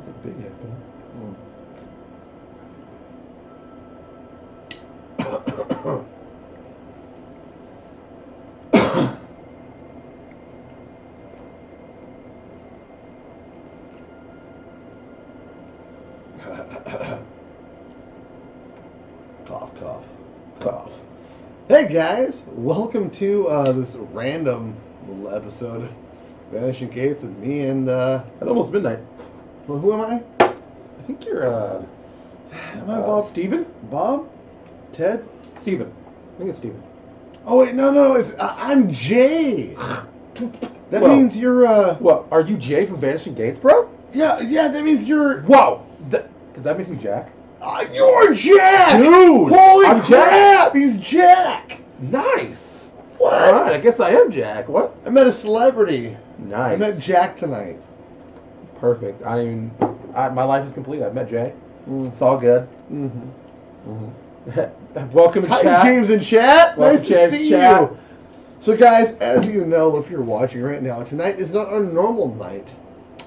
That's a big happening. Cough, cough, cough. Hey guys, welcome to this random little episode of Vanishing Gates with me and At almost midnight. well, who am I? I think you're Am I Bob? Steven? Bob? Ted? Steven. I think it's Steven. Oh wait, no, it's I'm Jay. That Whoa. means you're What? Are you Jay from Vanishing Gates, bro? yeah, that means you're Whoa! Does that make me Jack? you're Jack, Dude! Holy I'm crap! He's Jack. Nice! What? Alright, I guess I am Jack. What? I met a celebrity. Nice. I met Jack tonight. Perfect. My life is complete. I've met Jay. Mm. It's all good. Welcome to Hi, chat. James in chat. Welcome, Nice to James, see chat. you. So, guys, as you know, if you're watching right now, tonight is not our normal night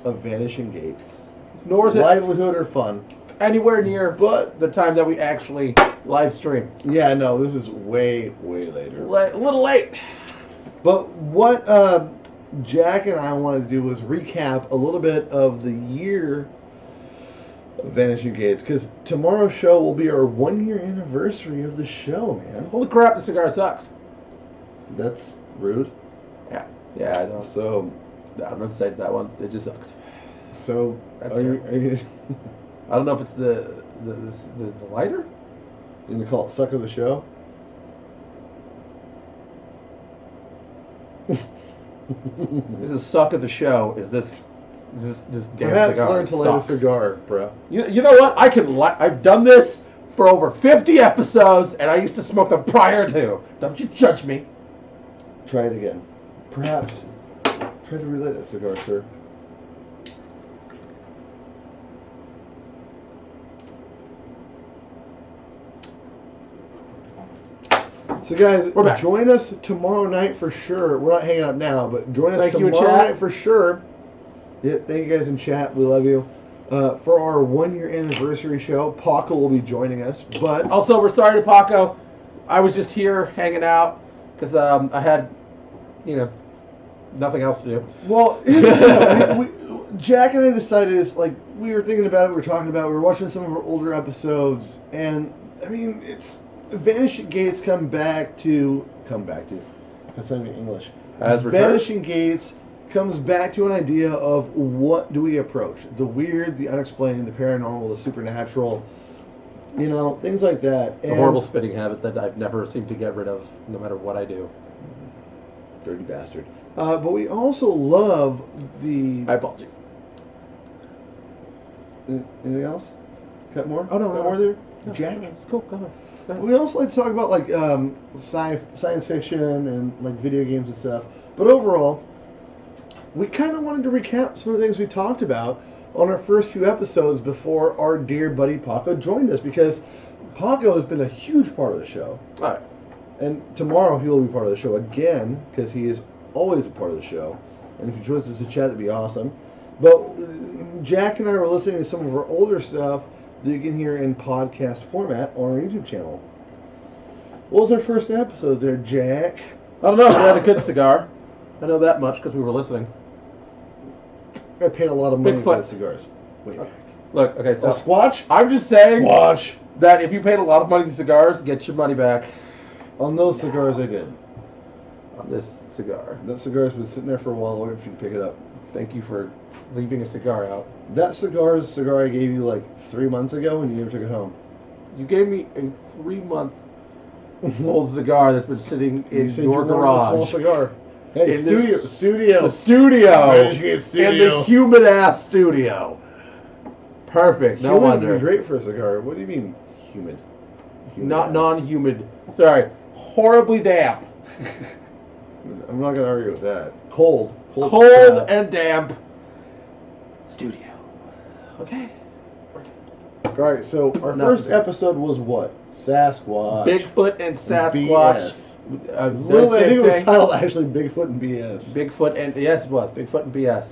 of Vanishing Gates. Nor is it Livelihood or fun. anywhere near But, the time that we actually live stream. yeah, no, this is way later. A little late. But what Jack and I wanted to do was recap a little bit of the year of Vanishing Gates, because tomorrow's show will be our 1-year anniversary of the show, man. Holy crap, the cigar sucks. That's rude. Yeah, I know. So, I'm not to say that one. It just sucks. That's are you I don't know if it's the lighter. You gonna call it suck of the show? This is suck of the show. Is this damn Perhaps cigar? learn to light a cigar, bro. You know what? I've done this for over 50 episodes, and I used to smoke them prior to. Don't you judge me. Try it again. Perhaps try to relight that cigar, sir. So guys, We're back. join us tomorrow night for sure. We're not hanging up now, but join us Thank you in tomorrow chat. night for sure. Yeah, thank you guys in chat. We love you. For our 1-year anniversary show, Paco will be joining us. But Also, we're sorry to Paco. I was just here hanging out because I had, nothing else to do. well, here's the deal. Jack and I decided we were thinking about it. We were talking about. We were watching some of our older episodes, and I mean, it's Vanishing Gates come back to. That's not even English. Has returned. Vanishing Gates comes back to an idea of what do we approach: the weird, the unexplained, the paranormal, the supernatural. Things like that. A horrible spitting habit that I've never seemed to get rid of, no matter what I do. Dirty bastard. But we also love the. My apologies. Anything else? Cut more? Oh, no, Cut no. more there? No, Jack? no, it's cool. Go ahead. We also like to talk about science fiction and video games and stuff. But overall, we kind of wanted to recap some of the things we talked about on our first few episodes before our dear buddy Paco joined us, because Paco has been a huge part of the show. All right. And tomorrow he will be part of the show again, because he is always a part of the show. And if he joins us in chat, that'd be awesome. But Jack and I were listening to some of our older stuff that you can hear in podcast format on our YouTube channel. What was our first episode there, Jack? I don't know. We had a good cigar. I know that much because we were listening. I paid a lot of money for Bigfoot. the cigars. Wait. Look, okay, so Oh, Squatch? I'm just saying Squatch. that if you paid a lot of money for cigars, get your money back On those cigars I did. on this cigar. That cigar's been sitting there for a while waiting for you to pick it up. Thank you for leaving a cigar out. That cigar is a cigar I gave you 3 months ago and you never took it home. You gave me a 3-month old cigar that's been sitting in You said your you wanted a small garage. cigar. Hey, In studio. The studio. Vanishing Gates In studio. the humid ass studio. Perfect. No Humid would wonder. be great for a cigar. What do you mean humid? Not ass. non-humid. Sorry. Horribly damp. I'm not gonna argue with that. Cold. Cold and damp studio. Okay. Alright, so our Nothing. first episode was what? Sasquatch. Bigfoot and Sasquatch. BS. Did Literally, I same think it was thing? titled actually Bigfoot and BS. Bigfoot and yes, it was Bigfoot and BS.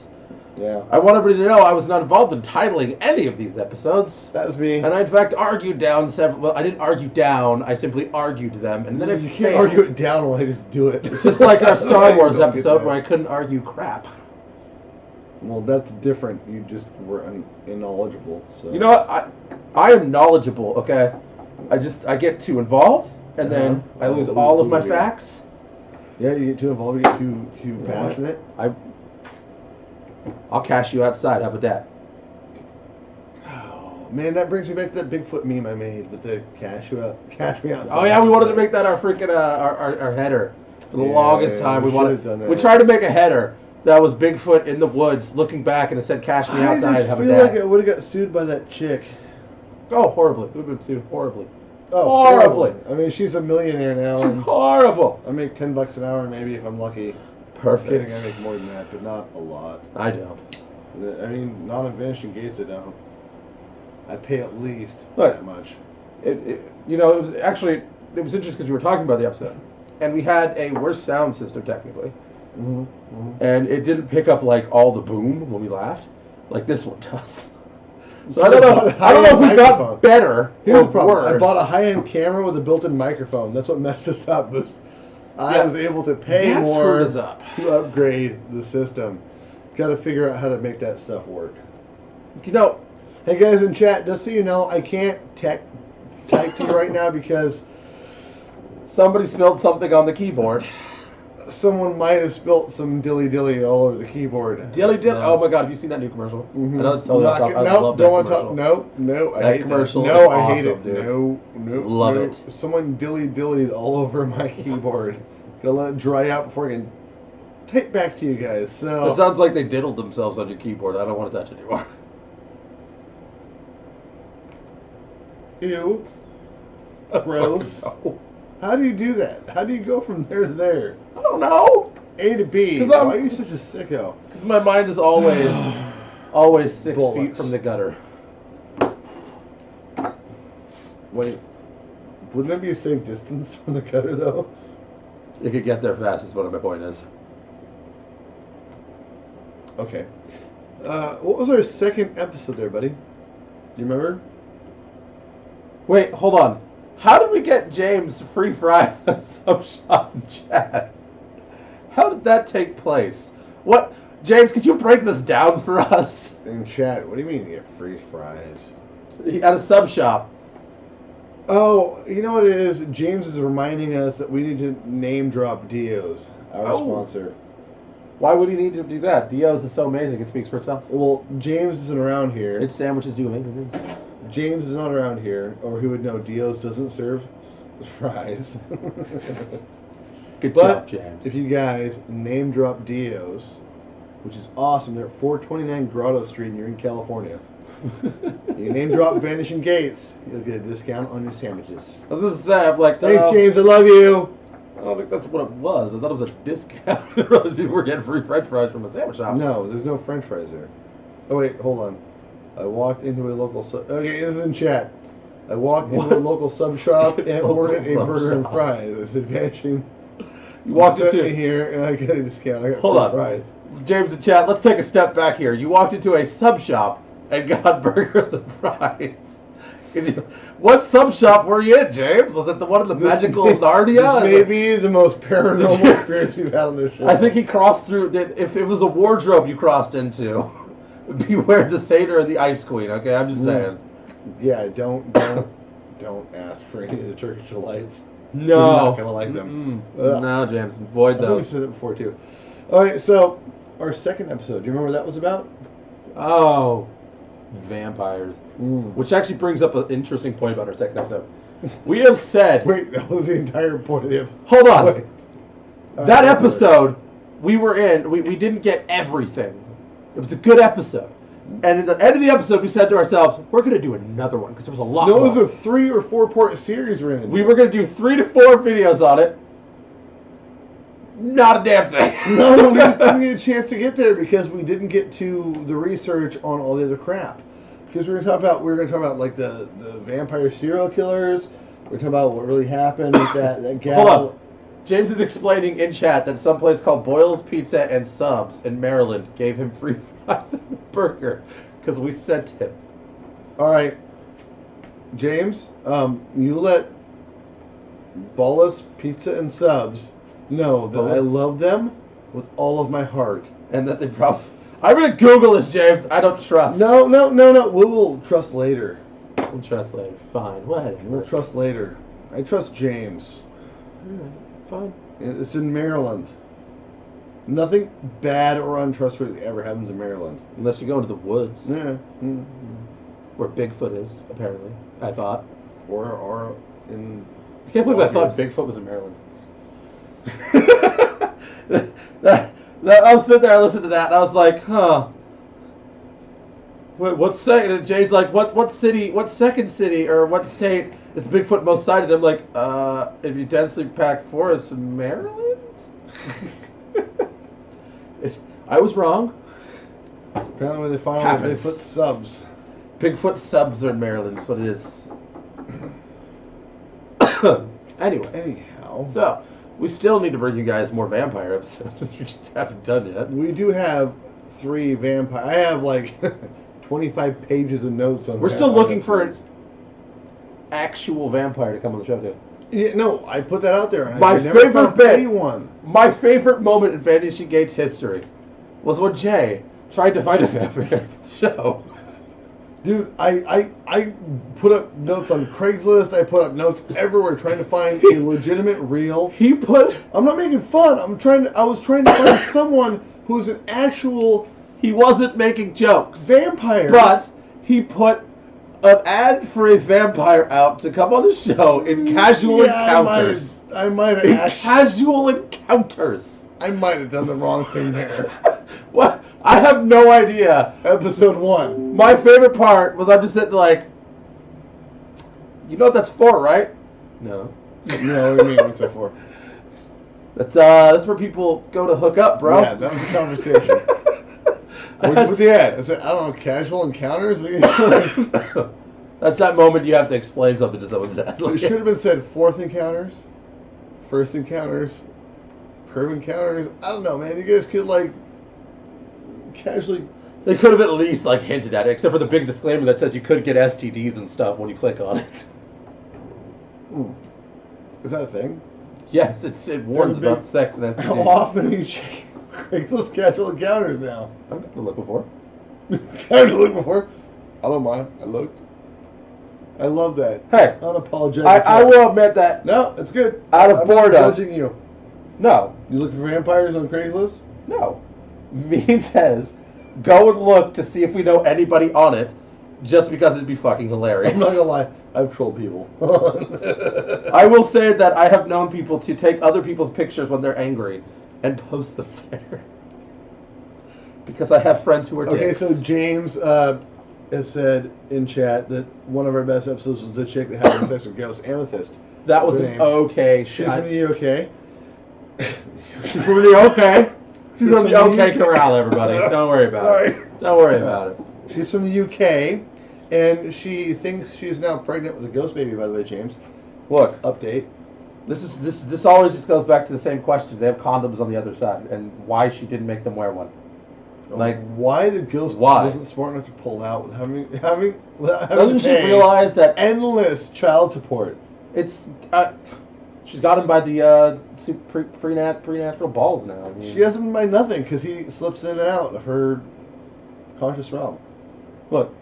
Yeah. I want everybody to know I was not involved in titling any of these episodes. That was me. And I, in fact, argued down several... Well, I didn't argue down. I simply argued them. And then you can't argue it down when I just do it. It's just like our Star Wars episode where I couldn't argue crap. Well, that's different. You just were unknowledgeable. So. You know what? I am knowledgeable, okay? I get too involved, and then I lose all of my facts. Yeah, you get too involved, you get too passionate. I'll cash you outside. How about that? Oh man, that brings me back to that Bigfoot meme I made with the cash me outside. Oh yeah, we wanted to make that our freaking our header. For the longest time, we tried to make a header that was Bigfoot in the woods looking back, and it said "Cash me outside." I just feel like I would have got sued by that chick. Oh, horribly! We've been sued horribly. Oh, horribly! I mean, she's a millionaire now. She's horrible. I make $10 an hour, maybe if I'm lucky. Perfect. I'm kidding, I make more than that, but not a lot. I don't. I mean, not in Vanishing Gates, I don't. I pay at least Look, that much. It was interesting because we were talking about the episode, and we had a worse sound system technically, and it didn't pick up like all the boom when we laughed, like this one does. So I don't know if we got better Here's or the problem. worse. I bought a high-end camera with a built-in microphone. That's what messed us up. I was able to pay more to upgrade the system. Got to figure out how to make that stuff work. You know, hey guys in chat, just so you know, I can't type to you right now because somebody spilled something on the keyboard. Someone might have spilt some dilly all over the keyboard. Dilly. Oh my God, have you seen that new commercial? I know it's totally off topic. No, don't want to talk. No, I hate commercial. No, I hate it. Dude. No, love it. Someone dillied all over my keyboard. Gotta let it dry out before I can type back to you guys. So it sounds like they diddled themselves on your keyboard. I don't want to touch it anymore. Ew. Gross. Oh, no. How do you do that? How do you go from there to there? I don't know. A to B. Why are you such a sicko? Because my mind is always 6 feet from the gutter. Wait, wouldn't that be a safe distance from the gutter, though? You could get there fast, is what my point is. Okay. What was our second episode there, buddy? Do you remember? Wait, hold on. How did we get James free fries on Sub Shop in chat? How did that take place? What, James? Could you break this down for us? In chat, what do you mean you get free fries? At a sub shop. Oh, you know what it is? James is reminding us that we need to name drop Dio's, our sponsor. Why would he need to do that? Dio's is so amazing; it speaks for itself. Well, James isn't around here. Its sandwiches do amazing things. James is not around here, or he would know Dio's doesn't serve fries. Good job, James. If you guys name drop Dio's, which is awesome, they're at 429 Grotto Street and you're in California. You name drop Vanishing Gates, you'll get a discount on your sandwiches. I was just saying, I'm like, thanks, James, I love you. I don't think that's what it was. I thought it was a discount. I realized people were getting free French fries from a sandwich shop. No, there's no French fries there. Oh wait, hold on. I walked into a local okay, this is in chat. I walked into a local sub shop and ordered a burger and fries. I said, Vanishing. You walked into me here and I got a discount. I got hold on, fries. James in chat. Let's take a step back here. You walked into a sub shop and got burgers and fries. What sub shop were you in, James? Was it the one in the magical Narnia? This may be the most paranormal experience we've had on this show. I think he crossed through. If it was a wardrobe you crossed into, beware the satyr and the ice queen. Okay, I'm just saying. Yeah, don't ask for any of the Turkish delights. No, you're not gonna like them. No, James, avoid those. I think we said it before too. All right, so our second episode. Do you remember what that was about? Oh, vampires. Which actually brings up an interesting point about our second episode. We have said. Wait, that was the entire point of the episode. Hold on. That episode we were in. We didn't get everything. It was a good episode. And at the end of the episode, we said to ourselves, we're going to do another one, because there was a lot more. It was a 3 or 4 part series we're in. We were going to do 3 to 4 videos on it. Not a damn thing. No, we just didn't get a chance to get there because we didn't get to the research on all the other crap. Because we were going to talk about like the vampire serial killers. We were talking about what really happened with that gal. Hold on. James is explaining in chat that some place called Boyle's Pizza and Subs in Maryland gave him free fries and a burger because we sent him. All right, James, you let Bolus Pizza and Subs know that I Bolus? love them with all of my heart. And that they probably... I'm going to Google this, James. I don't trust. No. We will trust later. We'll trust later. Fine. Whatever. We'll trust later. I trust James. Alright, fine. It's in Maryland. Nothing bad or untrustworthy ever happens in Maryland. Unless you go into the woods. Yeah. Where Bigfoot is, apparently. I thought. Or in... I can't believe I thought August. Bigfoot was in Maryland. I was sitting there, I listened to that, and I was like, huh. What second? And Jay's like, what city, what second city, or what state is Bigfoot most cited? I'm like, it'd be densely packed forests in Maryland? I was wrong. Apparently they found Happens. Bigfoot subs. Bigfoot subs are in Maryland, that's what it is. Anyway. Anyhow. So, we still need to bring you guys more vampire episodes, which you just haven't done yet. We do have 3 vampire... I have like 25 pages of notes on We're still vampire looking for an episodes. actual vampire to come on the show, too. Yeah, no, I put that out there. And My I never favorite found bit. anyone. My favorite moment in Vanishing Gates history was when Jay tried to find a vampire for the show. Dude, I put up notes on Craigslist. I put up notes everywhere trying to find a legitimate, real... He put... I'm not making fun. I was trying to find someone who's an actual He wasn't making jokes. vampire. But he put an ad for a vampire out to come on the show in casual encounters. I might In have casual encounters. I might have done the wrong thing there. What? I have no idea. Episode 1. My favorite part was I'm just sitting there like, you know what that's for, right? No. No, what do you mean? What's that for? That's where people go to hook up, bro. Yeah, that was a conversation. What'd you put the ad? I said, I don't know, casual encounters? That's that moment you have to explain something to someone. It should have been said 4th encounters, 1st encounters, curve encounters. I don't know, man. You guys could, like, casually... They could have at least like hinted at it, except for the big disclaimer that says you could get STDs and stuff when you click on it. Is that a thing? Yes, it warns There's a big- about sex and STDs. How often are you checking Craigslist casual encounters now? I'm gonna look before. Tried to look before. I don't mind. I looked. I love that. Hey, Unapologetic. I will admit that. No, it's good. Out of I'm boredom. not judging you. No, You look for vampires on Craigslist? no. Me and Tez go and look to see if we know anybody on it, just because it'd be fucking hilarious. I'm not gonna lie. I've trolled people. I will say that I have known people to take other people's pictures when they're angry and post them there. Because I have friends who are Okay, dicks. so James has said in chat that one of our best episodes was the chick that had sex with Ghost Amethyst. That was Her an name. okay She's shot. from the UK. She's from the okay. She's from the from the okay UK. corral, everybody. Don't worry about Sorry. it. Don't worry about it. She's from the UK, and she thinks she's now pregnant with a ghost baby. By the way, James. Look, Update. this always just goes back to the same question. They have condoms on the other side, and why she didn't make them wear one. Like, why the ghost why? wasn't smart enough to pull out with having doesn't to she pay realize that endless child support? it's she's got him by the prenatural balls now. I mean, She hasn't been by nothing because he slips in and out of her conscious realm. look,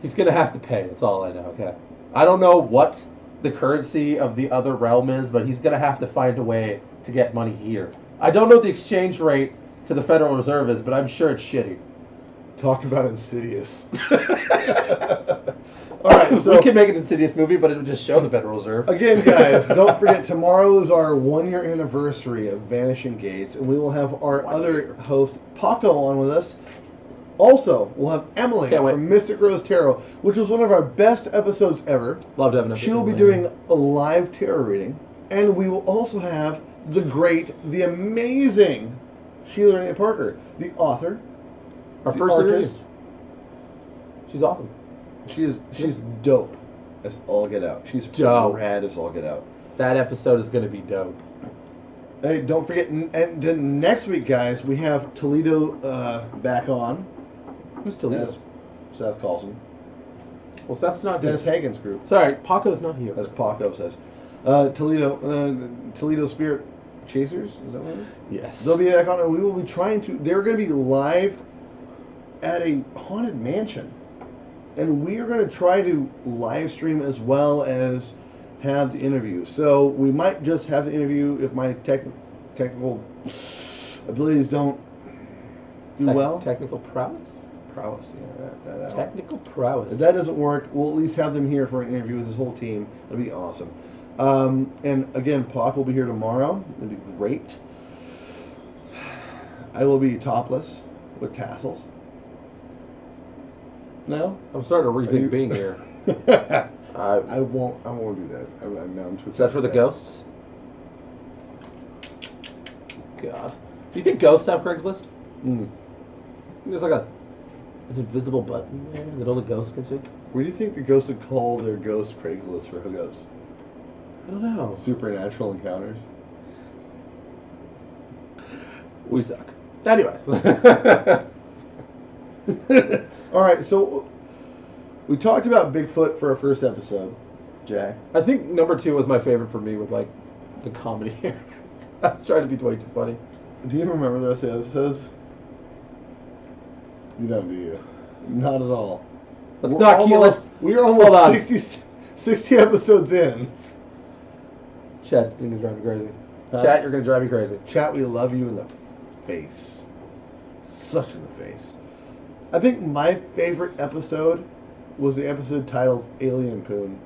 he's gonna have to pay. That's all I know. Okay, I don't know what the currency of the other realm is, but he's gonna have to find a way to get money here. I don't know what the exchange rate to the Federal Reserve is, but I'm sure it's shitty. Talk about insidious. All right, so we can make an Insidious movie, but it would just show the Federal Reserve. again, guys, don't forget tomorrow is our 1-year anniversary of Vanishing Gates, and we will have our 1 other year. host Paco on with us. Also, we'll have Emily Can't wait. from Mystic Rose Tarot, which was one of our best episodes ever. Love to have an She will be episode. doing a live tarot reading, and we will also have the great, the amazing Sheila Renee Parker, the author, our the first artist. interview. She's awesome. She's dope as all get out. She's Dope. rad as all get out. That episode is going to be dope. Hey, don't forget, and then next week, guys, we have Toledo back on. Who's Toledo? As Seth calls him. Well, Seth's not Dennis here. Hagen's group. Sorry, Paco's not here. As Paco says. Toledo Spirit Chasers, is that what it is? Yes. They'll be back on, and we will be they're going to be live at a haunted mansion. And we are going to try to live stream as well as have the interview. So we might just have the interview if my technical abilities don't do well. Technical prowess? Prowess, yeah. That Technical prowess. If that doesn't work, we'll at least have them here for an interview with his whole team. That'll be awesome. And again, Pac will be here tomorrow. It'll be great. I will be topless with tassels. No? I'm starting to rethink being here. I won't do that. I'm too Is that for the ghosts? God. Do you think ghosts have Craigslist? There's like an invisible button there that only ghosts can see. What do you think the ghosts would call their ghost Craigslist for hookups? I don't know. Supernatural encounters? We suck. Anyways. Alright, so we talked about Bigfoot for our first episode, Jack. I think number 2 was my favorite for me with like the comedy here. I was trying to be way too funny. Do you even remember the rest of the episodes? You don't, do you? Not at all. We're almost 60 episodes in. Chat's going to drive me crazy. Huh? Chat, you're going to drive me crazy. Chat, we love you in the face. Such in the face. I think my favorite episode was the episode titled Alien Poon.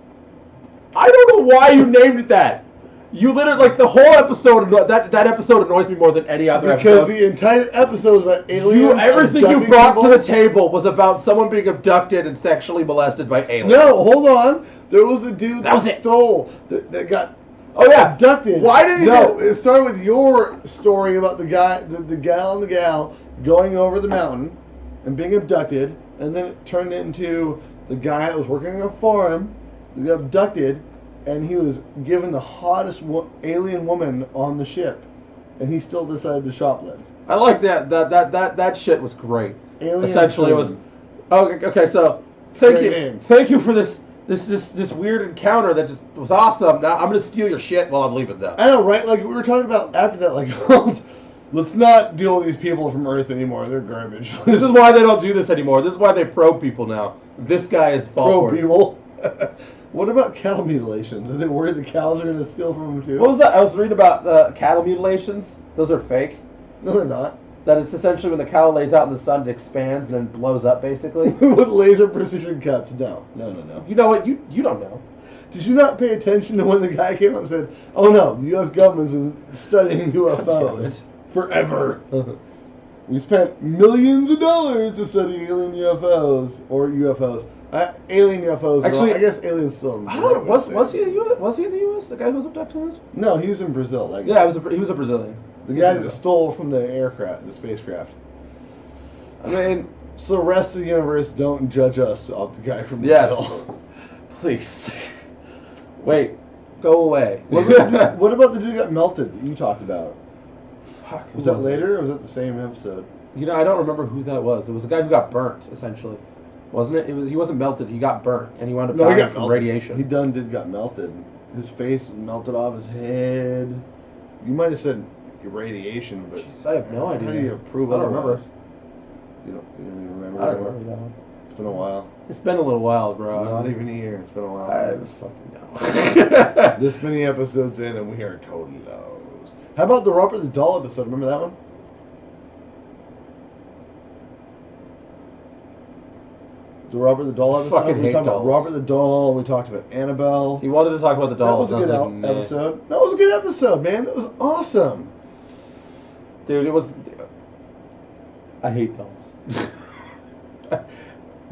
I don't know why you named it that. You literally, like, the whole episode, that episode annoys me more than any other because episode. The entire episode was about aliens. Everything you brought to the table was about someone being abducted and sexually molested by aliens. No, hold on. There was a dude that stole, that got abducted. Why did he it started with your story about the guy, the gal and the gal going over the mountain and being abducted, and then it turned into the guy that was working on a farm who got abducted, and he was given the hottest alien woman on the ship, and he still decided to shoplift. I like that. That shit was great. Alien Essentially, Poon. it was okay. So thank you for this weird encounter that just was awesome. Now I'm gonna steal your shit while I'm leaving though. I know, right? Like we were talking about after that, like let's not deal with these people from Earth anymore. They're garbage. This is why they don't do this anymore. This is why they probe people now. This guy is probe people. What about cattle mutilations? Are they worried the cows are going to steal from them too? What was that? I was reading about cattle mutilations. Those are fake. No, they're not. That is essentially when the cow lays out in the sun, it expands and then blows up, basically. With laser precision cuts. No. You know what? You don't know. Did you not pay attention to when the guy came out and said, "Oh no, the U.S. government's been studying UFOs forever. We spent millions of dollars to study alien UFOs or UFOs." Alien UFOs. Actually, I guess aliens still. I don't know. Was he in the U.S.? The guy who was abducted? No, he was in Brazil. Yeah, he was a Brazilian. The guy that stole from the spacecraft. I mean, so the rest of the universe don't judge us off the guy from Brazil. Yes. Please. Wait. Go away. What about the dude that got melted that you talked about? Fuck. Was that later or was that the same episode? You know, I don't remember who that was. It was a guy who got burnt, essentially. Wasn't it? He wasn't melted. He got burnt, and he wound up dying from radiation. He got melted. His face melted off his head. You might have said radiation, but jeez, I have no idea. How do you prove I don't remember. You don't even remember? I don't remember that one. It's been a while. It's been a little while, bro. Not even a year. It's been a while. I fucking know. This many episodes in, and we are totally lost. How about the Robert the Doll episode? Remember that one? The Robert the Doll episode. Fucking hate talked dolls. about Robert the Doll. We talked about Annabelle. He wanted to talk about the dolls. That was a good episode. That was a good episode, man. That was awesome. Dude, it was. I hate dolls.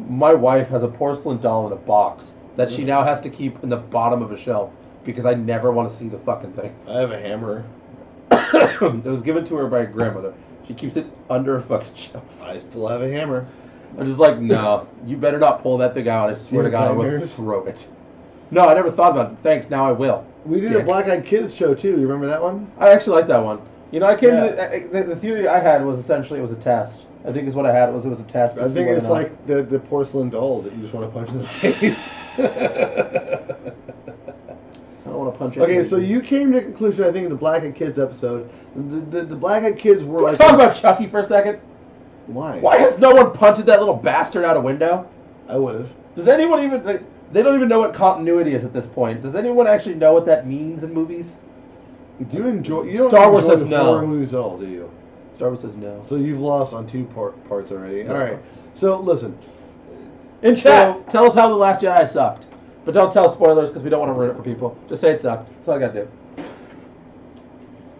My wife has a porcelain doll in a box that she now has to keep in the bottom of a shelf because I never want to see the fucking thing. I have a hammer. It was given to her by a grandmother. She keeps it under a fucking shelf. I still have a hammer. I'm just like, no, you better not pull that thing out. I swear to God, I will throw it. No, I never thought about it. Thanks, now I will. We did a Black Eyed Kids show too. You remember that one? I actually like that one. You know, I came to the theory I had was essentially it was a test. I think is what I had. It was a test. I think it's like the porcelain dolls that you just want to punch in the face. I don't want to punch. Okay, so you came to the conclusion. I think in the Black Eyed Kids episode, the Black Eyed Kids were like. Talk about Chucky for a second. Why? Why has no one punted that little bastard out a window? I would have. Does anyone even? They don't even know what continuity is at this point. Does anyone actually know what that means in movies? Do you enjoy? You don't Star Wars enjoy says the no. horror movies at all, do you? Star Wars says no. So you've lost on two parts already. No. All right. So listen. In chat, tell us how The Last Jedi sucked. But don't tell spoilers because we don't want to ruin it for people. Just say it sucked. That's all I got to do.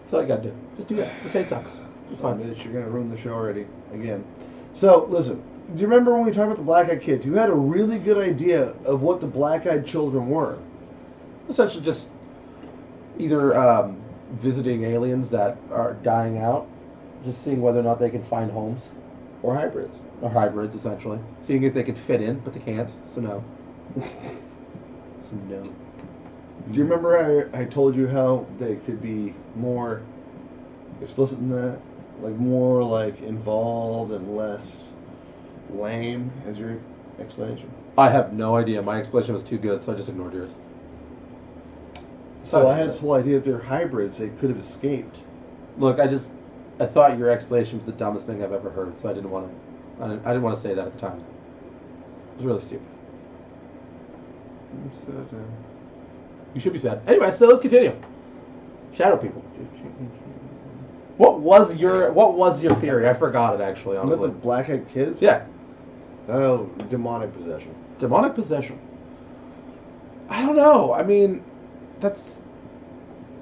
That's all you got to do. Just do that. Just say it sucks. It's fine. Mitch, you're going to ruin the show already. Again. So, listen. Do you remember when we talked about the Black Eyed Kids? You had a really good idea of what the Black Eyed Children were. Essentially just either visiting aliens that are dying out, just seeing whether or not they can find homes. Or hybrids. Or hybrids, essentially. Seeing if they can fit in, but they can't, so no. So no. Do you remember I told you how they could be more explicit than that? Like more like involved and less lame as your explanation? I have no idea. My explanation was too good, so I just ignored yours. So I had this whole idea that they're hybrids, they could have escaped. Look, I thought your explanation was the dumbest thing I've ever heard, so I didn't want to say that at the time. It was really stupid. I'm sad. You should be sad. Anyway, so let's continue. Shadow people. What was your theory? I forgot it actually, honestly. With the Black Eyed Kids? Yeah. Oh, demonic possession. Demonic possession. I don't know. I mean, is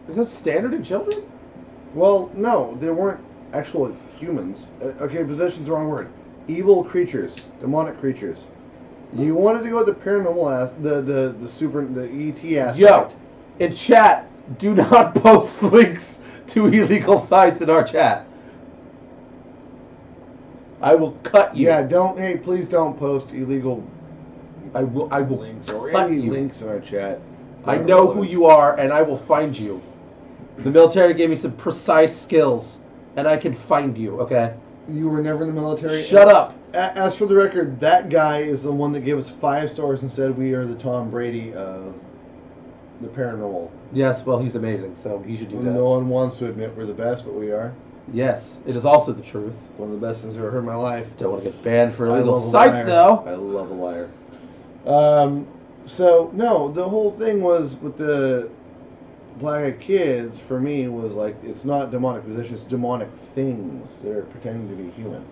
that standard in children? Well, no, they weren't actual humans. Okay, possession's the wrong word. Evil creatures, demonic creatures. You wanted to go with the paranormal the ET aspect. Yo, in chat, do not post links to illegal sites in our chat. I will cut you. Yeah, please don't post illegal I will links or any links in our chat. I know who you are, and I will find you. The military gave me some precise skills, and I can find you, okay? You were never in the military? Shut up. As for the record, that guy is the one that gave us 5 stars and said we are the Tom Brady of the paranormal. Yes, well, he's amazing, so he should do that. No one wants to admit we're the best, but we are. Yes, it is also the truth. One of the best things I've ever heard in my life. Don't want to get banned for illegal sites, though. I love a liar. So, no, the whole thing was with the Black Eyed Kids, for me, was like, it's not demonic possession, it's demonic things that are pretending to be human.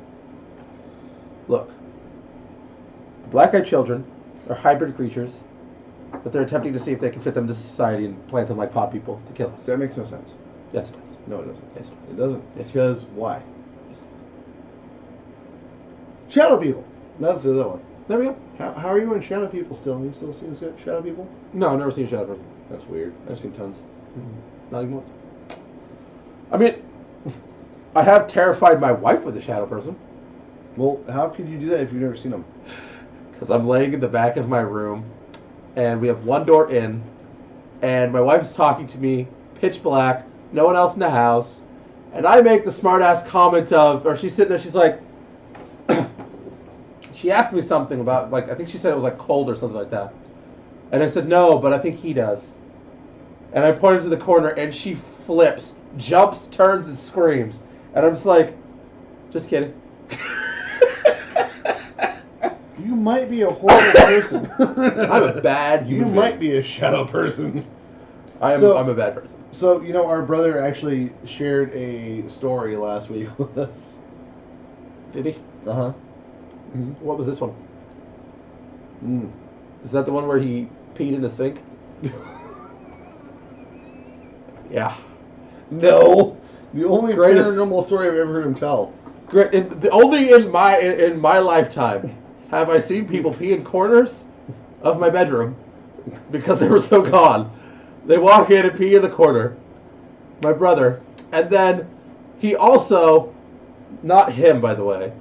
Look, the black-eyed children are hybrid creatures, but they're attempting to see if they can fit them into society and plant them like pod people to kill us. That makes no sense. Yes, it does. No, it doesn't. Yes, it does. It doesn't. Yes, Because why? Shadow people. That's the other one. There we go. How are you in Shadow People still? Have you still seen Shadow People? No, I've never seen a shadow person. That's weird. I've seen tons. Not even once. I mean, I have terrified my wife with a shadow person. Well, how could you do that if you've never seen them? Because I'm laying in the back of my room, and we have one door in, and my wife's talking to me, pitch black, no one else in the house, and I make the smart-ass comment of, or she's sitting there, she's like, she asked me something about, like, I think she said it was, like, cold or something like that. And I said, no, but I think he does. And I pointed to the corner, and she flips, jumps, turns, and screams. And I'm just like, just kidding. You might be a horrible person. I'm a bad human You might be a shadow person. I'm a bad person. So, you know, our brother actually shared a story last week with us. Did he? Uh-huh. Mm-hmm. What was this one? Is that the one where he peed in a sink? Yeah. No. The only Greatest paranormal story I've ever heard him tell. Only in my lifetime have I seen people pee in corners of my bedroom because they were so gone. They walk in and pee in the corner. My brother. And then he also, not him by the way,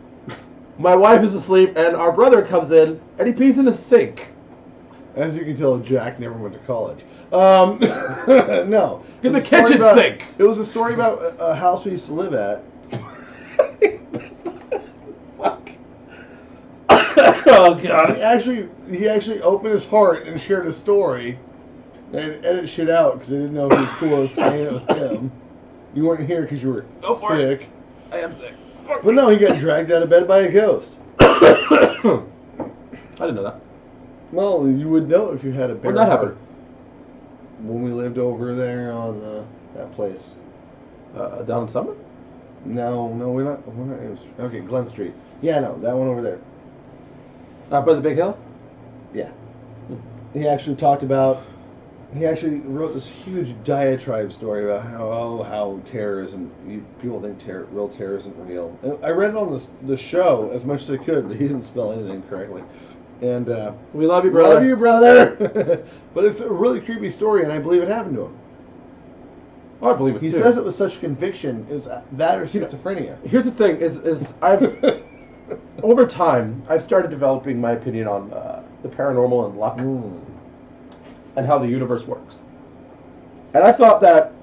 my wife is asleep and our brother comes in and he pees in a sink. As you can tell, Jack never went to college. No. In the kitchen sink. It was a story about a house we used to live at. Fuck. Oh God. He actually opened his heart and shared a story. And edit shit out because they didn't know if he was cool as saying it was him. You weren't here because you were sick. I am sick. But no, he got dragged out of bed by a ghost. I didn't know that. Well, you would know if you had a bare When that heart. happened? When we lived over there on that place. Down in Summer? No, we're not. It was, okay, Glen Street. Yeah, no, that one over there. By the Big Hill? Yeah. He actually wrote this huge diatribe story about how terror isn't. People think real terror isn't real. And I read it on the show as much as I could, but he didn't spell anything correctly. And we love you, brother. Love you, brother. But it's a really creepy story, and I believe it happened to him. Oh, I believe it He too. says it with such conviction. Is that or schizophrenia? Here's the thing: is I've over time I've started developing my opinion on the paranormal and luck, and how the universe works. And I thought that,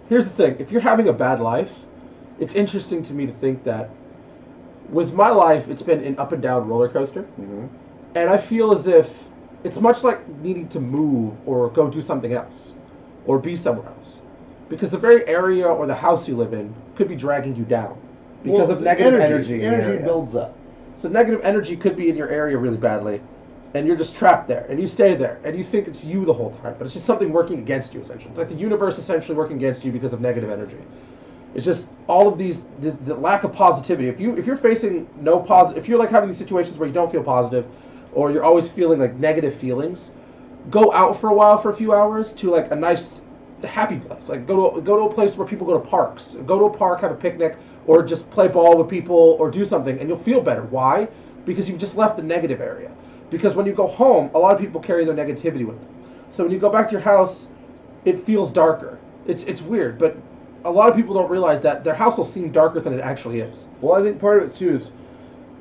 here's the thing: if you're having a bad life, it's interesting to me to think that with my life, it's been an up and down roller coaster, and I feel as if it's much like needing to move or go do something else, or be somewhere else, because the very area or the house you live in could be dragging you down because of negative energy. The energy builds up. So negative energy could be in your area really badly, and you're just trapped there, and you stay there, and you think it's you the whole time, but it's just something working against you, essentially. It's like the universe essentially working against you because of negative energy. It's just all of these, the lack of positivity. If you're facing no positive, if you're like having these situations where you don't feel positive, or you're always feeling like negative feelings, go out for a while for a few hours to like a nice, happy place. Like go to a place where people go to parks. Go to a park, have a picnic, or just play ball with people, or do something, and you'll feel better. Why? Because you've just left the negative area. Because when you go home, a lot of people carry their negativity with them. So when you go back to your house, it feels darker. It's weird, but a lot of people don't realize that their house will seem darker than it actually is. Well, I think part of it too is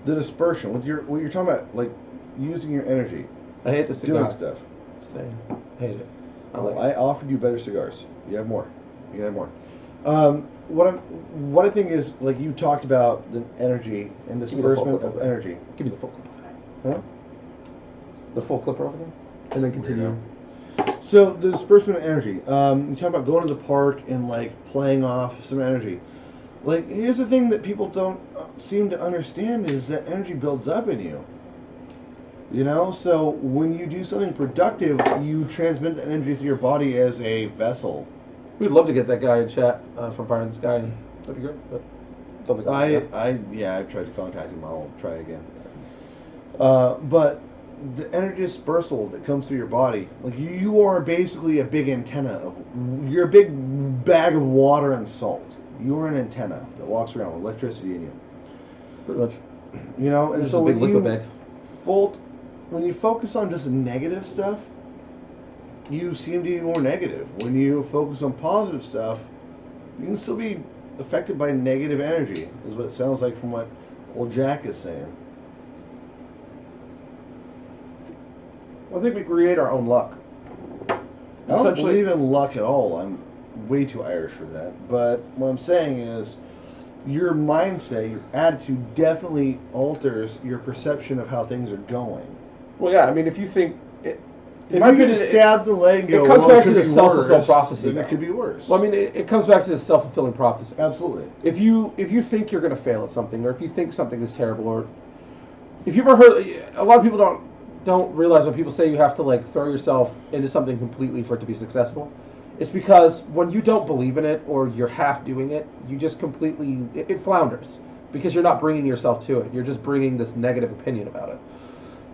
the dispersion. What you're talking about, like using your energy. I hate this cigar. Doing stuff. Same. Hate it. I offered you better cigars. You have more. You can have more. What I think is, like you talked about the energy and disbursement of energy. Give me the full clip. Huh? The full clipper over there, and then continue. So the disbursement of energy. You talk about going to the park and like playing off some energy. Like here's the thing that people don't seem to understand is that energy builds up in you. You know, so when you do something productive, you transmit the energy through your body as a vessel. We'd love to get that guy in chat from Fire in the Sky, and that'd be great. But don't think I've tried to contact him. I'll try again. But the energy dispersal that comes through your body, like you are basically a big antenna. You're a big bag of water and salt. You are an antenna that walks around with electricity in you. Pretty much. You know, and so when you focus on just negative stuff, you seem to be more negative. When you focus on positive stuff, you can still be affected by negative energy, is what it sounds like from what old Jack is saying. I think we create our own luck. I don't believe in luck at all. I'm way too Irish for that. But what I'm saying is, your mindset, your attitude definitely alters your perception of how things are going. Well, yeah, I mean, if you think... If you get stabbed in the leg and go, it comes back to the self-fulfilled prophecy. Then it could be worse. Well, I mean, it comes back to the self-fulfilling prophecy. Absolutely. If you think you're going to fail at something, or if you think something is terrible, or if you've ever heard... A lot of people don't realize when people say you have to like throw yourself into something completely for it to be successful. It's because when you don't believe in it or you're half doing it, you just completely it flounders because you're not bringing yourself to it. You're just bringing this negative opinion about it.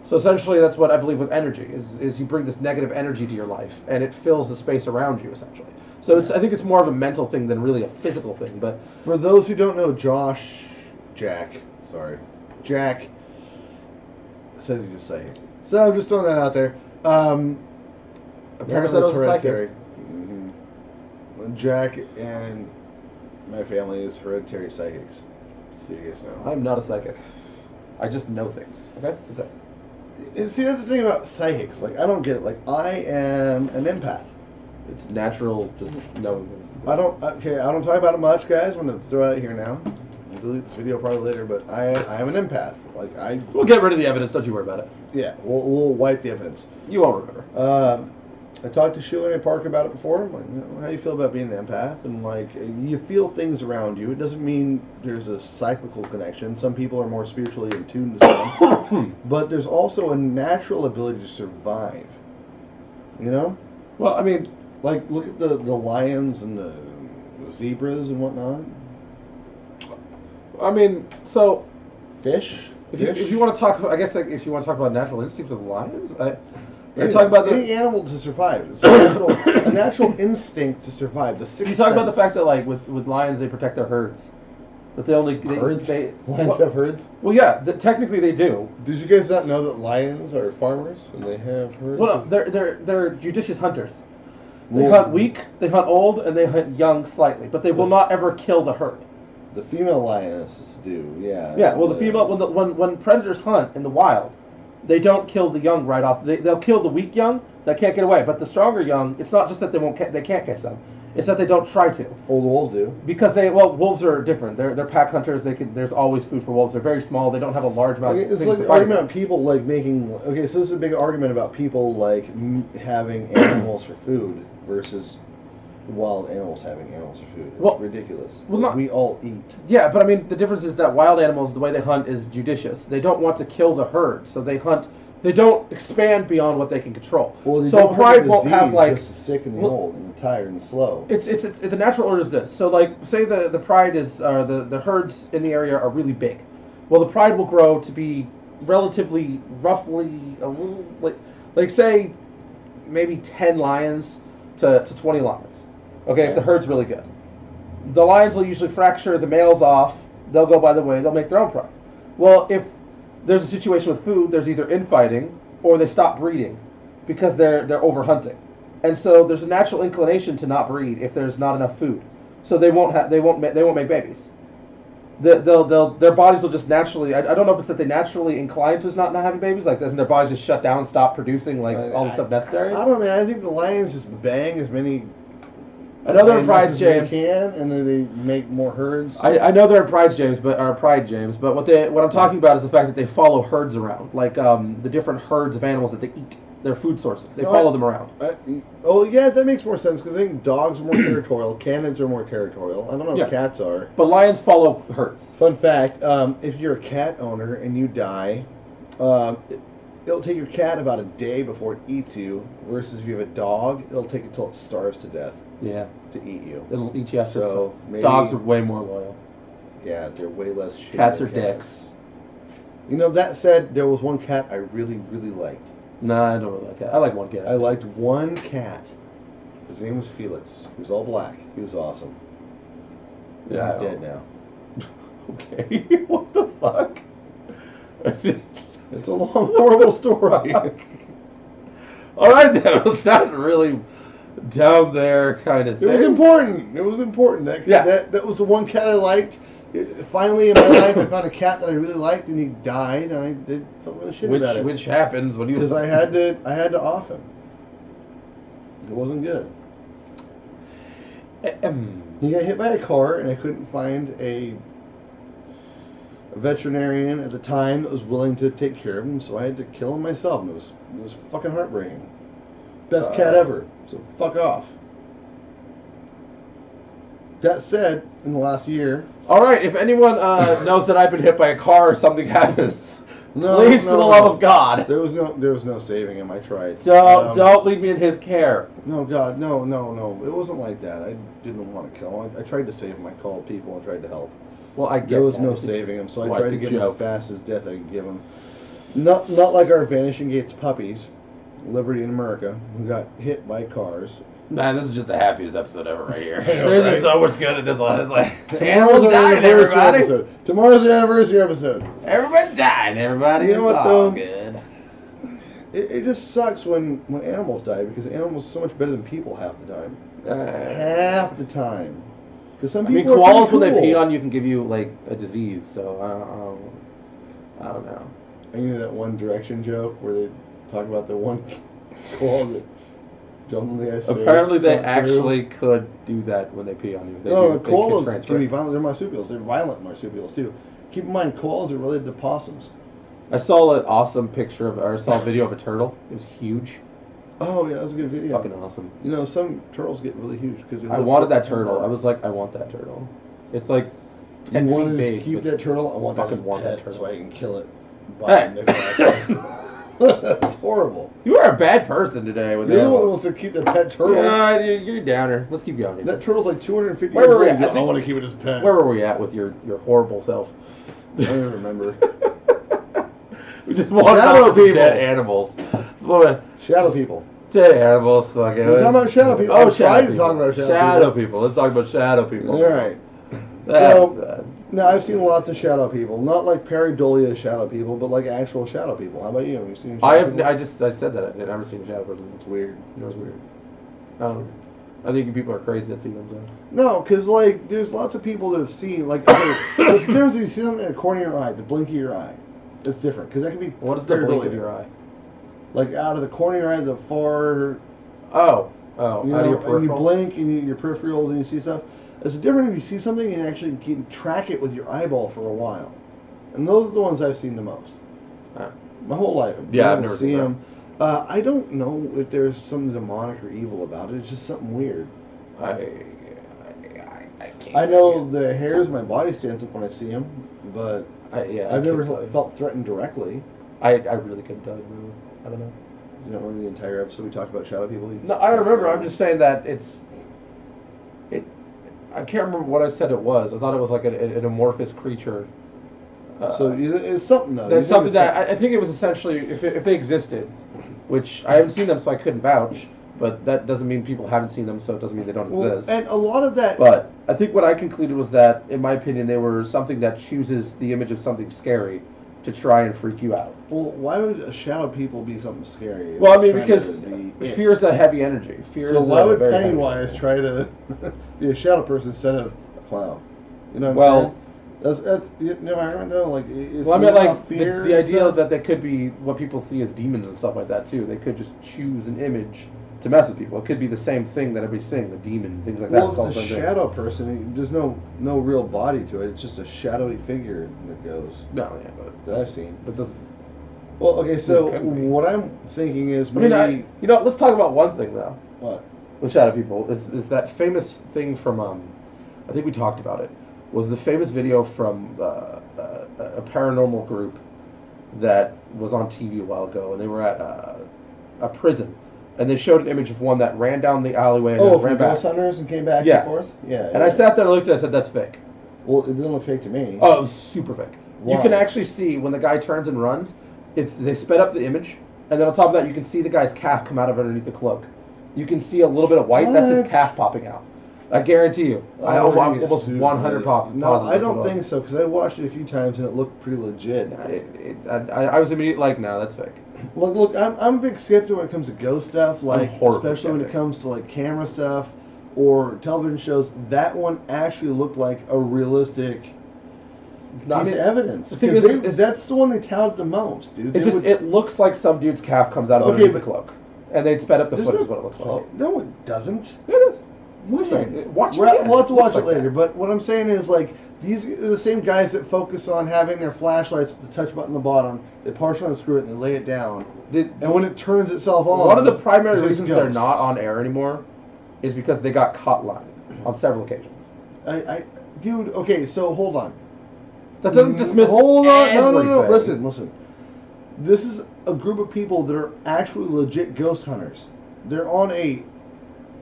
So essentially, that's what I believe with energy is you bring this negative energy to your life and it fills the space around you essentially. So I think it's more of a mental thing than really a physical thing. But for those who don't know, Jack says he's a psychic. So I'm just throwing that out there. Apparently it's hereditary. Mm-hmm. Jack and my family is hereditary psychics. So you guys know. I'm not a psychic. I just know things. Okay? That's it. And see, that's the thing about psychics. Like, I don't get it. Like, I am an empath. It's natural, just knowing things. I don't talk about it much, guys. I'm going to throw it out here now. I'll delete this video probably later, but I am an empath. Like, We'll get rid of the evidence, don't you worry about it. Yeah, we'll wipe the evidence. You won't remember. I talked to Sheila and Park about it before. I'm like, how do you feel about being an empath? And like, you feel things around you. It doesn't mean there's a cyclical connection. Some people are more spiritually in tune to some, but there's also a natural ability to survive. You know? Well, I mean, like, look at the lions and the zebras and whatnot. I mean, so fish. If you want to talk, I guess, like, if you want to talk about natural instincts of lions, you're talking about any animal to survive. It's a natural instinct to survive. The sixth You talk about the sense. fact that, like, with lions, they protect their herds, but lions have herds. Well, yeah, technically they do. Did you guys not know that lions are farmers and they have herds? Well, no, they're judicious hunters. They hunt weak, they hunt old, and they hunt young slightly, but they will not ever kill the herd. The female lionesses do, yeah. Yeah, well, the female when predators hunt in the wild, they don't kill the young right off. They'll kill the weak young that can't get away, but the stronger young, it's not just that they can't catch them. It's that they don't try to. Oh, the wolves do. Because wolves are different. They're pack hunters. There's always food for wolves. They're very small. They don't have a large amount of things it's like to an fight argument about against. people like making. Okay, so this is a big argument about people like having animals for food versus wild animals having animals for food. It's ridiculous. Well, we all eat. Yeah, but I mean, the difference is that wild animals, the way they hunt is judicious. They don't want to kill the herd, so they hunt. They don't expand beyond what they can control. Well, so pride won't have like just the sick and the old and the tired and the slow. It's the natural order is this. So like, say the pride is the herds in the area are really big. Well, the pride will grow to be roughly a little like say maybe 10 lions to 20 lions. Okay, if the herd's really good. The lions will usually fracture the males off. They'll go by the way. They'll make their own pride. Well, if there's a situation with food, there's either infighting or they stop breeding because they're over hunting, and so there's a natural inclination to not breed if there's not enough food. So they won't make babies. Their bodies will just naturally. I don't know if it's that they naturally incline to not having babies, like doesn't their bodies just shut down, stop producing like all the stuff necessary? I don't know, man. I think the lions just bang as many. I know they're in prides, James. They can, and then they make more herds. I know they're in prides, James, but what I'm talking about is the fact that they follow herds around, like the different herds of animals that they eat. Their food sources. They follow them around. Yeah, that makes more sense because I think dogs are more territorial, canids are more territorial. I don't know if cats are. But lions follow herds. Fun fact: if you're a cat owner and you die, it'll take your cat about a day before it eats you. Versus if you have a dog, it'll take it till it starves to death. Yeah. To eat you. It'll eat you after. So maybe, dogs are way more loyal. Yeah, they're way less shit. Cats are dicks. You know, that said, there was one cat I really, really liked. Nah, I don't really like cat. I like one cat. I liked one cat. His name was Felix. He was all black. He was awesome. Yeah, he's dead now. Okay. What the fuck? It's a long, horrible story. All right, then. That's really down there kind of thing. It was important. It was important. That was the one cat I liked. Finally, in my life, I found a cat that I really liked, and he died, and I felt really shitty about it. Which happens when you... Because I had to off him. It wasn't good. He got hit by a car, and I couldn't find a veterinarian at the time that was willing to take care of him, so I had to kill him myself, and it was fucking heartbreaking. Best cat ever, so fuck off. That said, in the last year... All right, if anyone knows that I've been hit by a car or something happens, please, for the love of God. There was no saving him. I tried. Don't leave me in his care. No, God, no. It wasn't like that. I didn't want to kill him. I tried to save him. I called people and tried to help. Well, there was no saving him, so I tried to give him the fastest death I could give him. Not like our Vanishing Gates puppies, Liberty in America, who got hit by cars. Man, this is just the happiest episode ever right here. There's just so much good in this one. It's like, tomorrow's our anniversary episode. Tomorrow's the anniversary episode. Everybody's dying, everybody. You know what, though? Good. It just sucks when animals die, because animals are so much better than people half the time. Half the time. Because some people koalas, cool. when they pee on you, can give you, like, a disease, so I don't know. you know that One Direction joke where they talk about the one koala that jumped in the ice? Apparently, they actually could do that when they pee on you. No, koalas can be violent. They're marsupials. They're violent marsupials too. Keep in mind, koalas are related to possums. I saw an awesome picture of, or I saw a video of a turtle. It was huge. Oh yeah, that was a good video. It's fucking awesome. You know, some turtles get really huge because I wanted that turtle. I was like, I want that turtle. It's like 10 feet big. Keep that turtle. I want fucking that want that pet turtle. so I can kill it. It's horrible. You are a bad person today. With You're the one who wants to keep the pet turtle. Yeah, you're a downer. Let's keep going. That turtle's like 250 Where years were we old. at? I want to keep it as a pet. Where were we at with your horrible self? I don't even remember. We just walked Shadow off people. Dead animals. Shadow people. Dead animals. Fucking. We're talking about shadow people. Oh, shadow people. Talk about shadow people. Let's talk about shadow people. All right. So, now I've seen lots of shadow people. Not like pareidolia shadow people, but like actual shadow people. How about you? Have you seen shadow people? I said that. I've never seen a shadow person. It's weird. It was weird. I think people are crazy that see them. So. No, because like there's lots of people that have seen like okay, what's the difference if you see them in the corner of your eye, the blink of your eye? It's different because that can be. What is the blink of your eye? Like out of the corner of your eye, the far. Oh, you out know, of your peripheral. And you blink and your peripherals and you see stuff. It's different if you see something and actually can track it with your eyeball for a while. And those are the ones I've seen the most. My whole life. I've never seen them. I don't know if there's something demonic or evil about it. It's just something weird. I can't. I know the hairs, my body stands up when I see them, but I've never felt threatened directly. I really couldn't tell you. I don't know. You don't remember the entire episode we talked about shadow people? No, I remember. I'm just saying that I can't remember what I said it was. I thought it was like an amorphous creature. So it's something though. There's something that I think it was essentially if they existed, which I haven't seen them, so I couldn't vouch. But that doesn't mean people haven't seen them, so it doesn't mean they don't exist. And a lot of that. But I think what I concluded was that, in my opinion, they were something that chooses the image of something scary to try and freak you out. Well, why would a shadow people be something scary? Well, I mean, because fear is a heavy energy. So why would Pennywise try to be a shadow person instead of a clown? You know what I'm saying? That's you know what I mean though. Like, it's well, I mean, like fear the idea that they could be what people see as demons and stuff like that too. They could just choose an image to mess with people. It could be the same thing that everybody's saying, the demon, things like that. Well, it's a shadow person. There's no real body to it. It's just a shadowy figure that goes. No, yeah, but that I've seen. But doesn't. Well, okay. So what I'm thinking is maybe. I mean, let's talk about one thing though. What? With shadow people is that famous thing from I think we talked about it. Was the famous video from a paranormal group that was on TV a while ago, and they were at a prison, and they showed an image of one that ran down the alleyway and then ran back. Ghost Hunters and came back and forth? Yeah. And I sat there and looked at it and I said, that's fake. Well, it didn't look fake to me. Oh, it was super fake. Why? You can actually see when the guy turns and runs, they sped up the image, and then on top of that, you can see the guy's calf come out of underneath the cloak. You can see a little bit of white. That's his calf popping out. I guarantee you. I'm almost 100 positive. No, I don't think so, because I watched it a few times and it looked pretty legit. I was immediately like, no, that's fake. Look, I'm a big skeptic when it comes to ghost stuff, like especially when it comes to like camera stuff or television shows. That one actually looked like a realistic piece of evidence. That's the one they touted the most, dude. It looks like some dude's calf comes out of underneath the cloak, and they'd sped up the footage. Is what it looks like. No, it doesn't. It is. Watch it. We'll have to watch it later. But what I'm saying is, like, these are the same guys that focus on having their flashlights, the touch button on the bottom. They partially unscrew it and they lay it down. And when it turns itself on, one of the primary reasons they're not on air anymore is because they got caught lying on several occasions. Dude, okay, so hold on. That doesn't dismiss. Hold on, no. Listen. This is a group of people that are actually legit ghost hunters. They're on a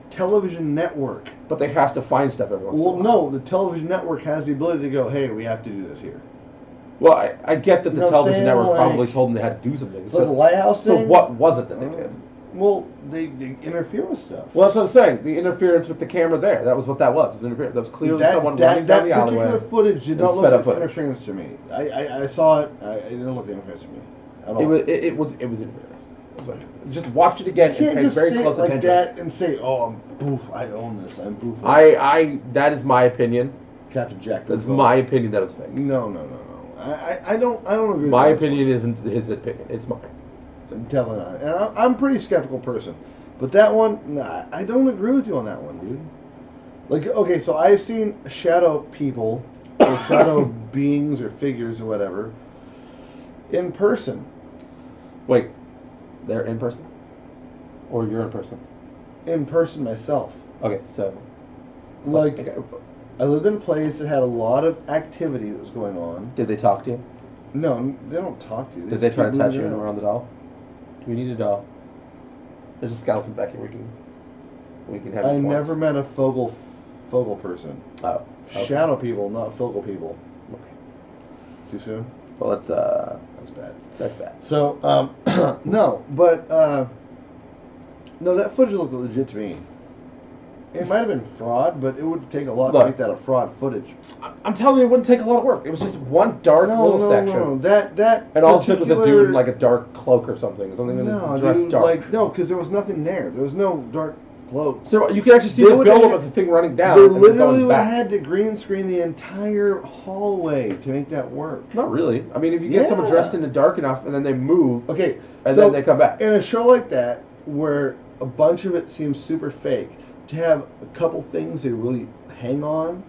television network. But they have to find stuff every once in a while. No, the television network has the ability to go, hey, we have to do this here. Well, I get that the television network probably told them they had to do something. So the lighthouse thing? So what was it that they did? Well, they interfere with stuff. Well, that's what I'm saying. The interference with the camera there. That was what that was. It was interference. That was clearly someone running down the alleyway. That particular footage did not look like interference to me. I saw it. It didn't look like interference to me at all. It was interference. Just watch it again and pay very close attention. You can't just say it like that and say, "Oh, I'm boof. I own this. I'm boof." That is my opinion. Captain Jack. That's my opinion. That it's fake. No. I don't agree. My with opinion isn't his opinion. It's mine. Definitely not. And I'm a pretty skeptical person. But that one, nah, I don't agree with you on that one, dude. Like, okay, so I've seen shadow people, or shadow beings, or figures, or whatever, in person. Wait, they're in person? Or you're in person? In person myself. Okay, so... Like, okay. I lived in a place that had a lot of activity that was going on. Did they talk to you? No, they don't talk to you. Did they try to touch you around the doll? Do we need a doll? There's a skeleton back here. We can have. I never met a focal person. Oh. Okay. Shadow people, not focal people. Okay. Too soon? Well, that's bad. That's bad. So, no, but no, that footage looked legit to me. It might have been fraud, but it would take a lot to make that a fraud footage. I'm telling you, it wouldn't take a lot of work. It was just one dark little section. No, that and all it took was a dude in like a dark cloak or something. Something dressed dark. Like, no, because there was nothing there. There was no dark cloak. So you can actually see the buildup of the thing running down. They literally would have had to green screen the entire hallway to make that work. Not really. I mean, if you get someone dressed in the dark enough and then they move, okay, and then they come back. In a show like that, where a bunch of it seems super fake, to have a couple things they really hang on,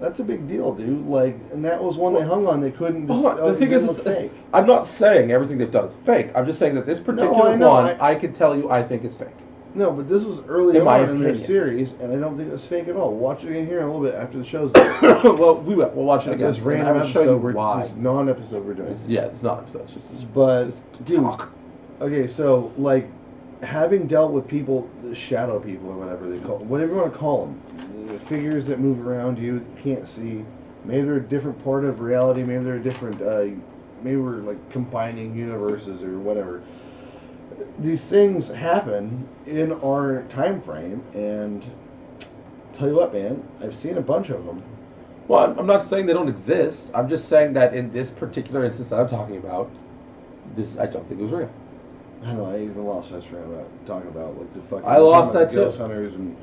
that's a big deal, dude. Like, and that was one they hung on. They couldn't just. The thing is, fake. I'm not saying everything they've done is fake. I'm just saying that this particular one, I can tell you, I think it's fake. No, but this was early on in their series, and I don't think it's fake at all. Watch it again here in a little bit after the show's done. Well, we will. We'll watch it again. This random episode, this non-episode we're doing. It's not episode. It's just dude. Okay, so like, having dealt with people, the shadow people or whatever they call, whatever you want to call them, the figures that move around you that you can't see. Maybe they're a different part of reality. Maybe they're a different. Maybe we're like combining universes or whatever. These things happen in our time frame, and tell you what, man, I've seen a bunch of them. Well, I'm not saying they don't exist. I'm just saying that in this particular instance that I'm talking about, I don't think it was real. I know. I even lost that train about talking about like the fucking. I lost that too. Ghost hunters and.